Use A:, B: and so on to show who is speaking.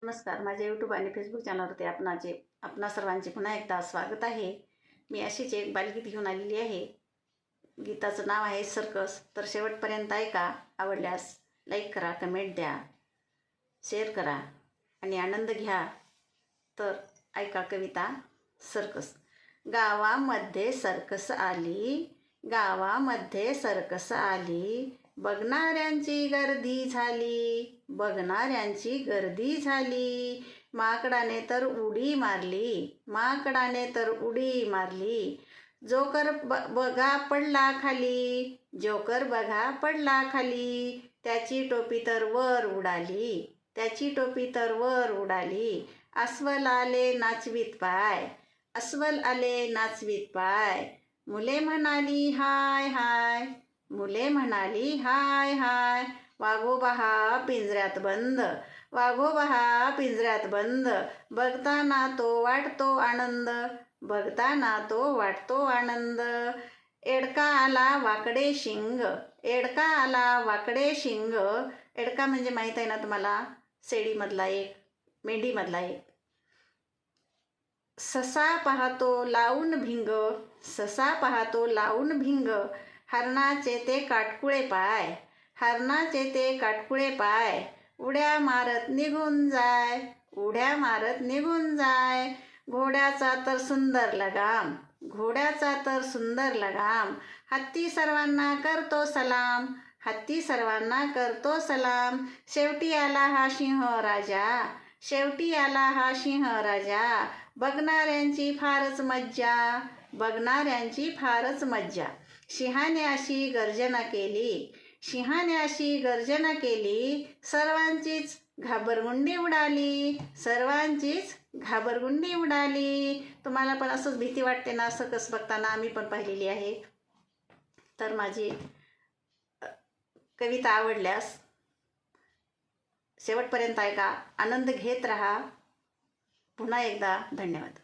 A: नमस्कार, माझ्या यूट्यूब आणि फेसबुक चॅनलवरती आपणा सर्वांचे पुन्हा एकदा स्वागत आहे. मी अशीच एक बालगीत घेऊन आलेली आहे. गीताचं नाव आहे सर्कस. तर शेवटपर्यंत ऐका. आवडल्यास लाईक करा, कमेंट द्या, शेअर करा आणि आनंद घ्या. तर ऐका कविता सर्कस. गावामध्ये सर्कस आली, गावामध्ये सर्कस आली, बघणाऱ्यांची गर्दी झाली, बघणाऱ्यांची गर्दी झाली. माकडाने तर उडी मारली, माकडाने तर उडी मारली. जोकर बघा पडला खाली, जोकर बघा पडला खाली. त्याची टोपी तर वर उडाली, त्याची टोपी तर वर उडाली. अस्वल आले नाचवीत पाय, अस्वल आले नाचवीत पाय. मुले म्हणाली हाय हाय, मुले म्हणाली हाय हाय. वाघोबा हा पिंजऱ्यात बंद, वाघोबा हा पिंजऱ्यात बंद. बघताना तो वाटतो आनंद, बघताना तो वाटतो आनंद. एडका आला वाकडे शिंग, एडका आला वाकडे शिंग. एडका म्हणजे माहीत आहे ना तुम्हाला, शेळीमधला एक, मेंढीमधला एक. ससा पाहतो लावून भिंग, ससा पाहतो लावून भिंग. हरणाचे ते काटकुळे पाय, हरणाचे ते काटकुळे पाय. उड्या मारत निघून जाय, उड्या मारत निघून जाय. घोड्याचा तर सुंदर लगाम, घोड्याचा तर सुंदर लगाम. हत्ती सर्वांना करतो सलाम, हत्ती सर्वांना करतो सलाम. शेवटी आला हा सिंह राजा, शेवटी आला हा सिंह राजा. बघणाऱ्यांची फारच मज्जा, बघणाऱ्यांची फारच मज्जा. सिंहाने अशी गर्जना केली, सिंहाने अशी गर्जना केली. सर्वांचीच घाबरगुंडी उडाली, सर्वांचीच घाबरगुंडी उडाली. तुम्हाला पण असंच भीती वाटते ना सर्कस बघताना? आम्ही पण पाहिलेली आहे. तर माझी कविता आवडल्यास शेवटपर्यंत ऐका, आनंद घेत राहा. पुन्हा एकदा धन्यवाद.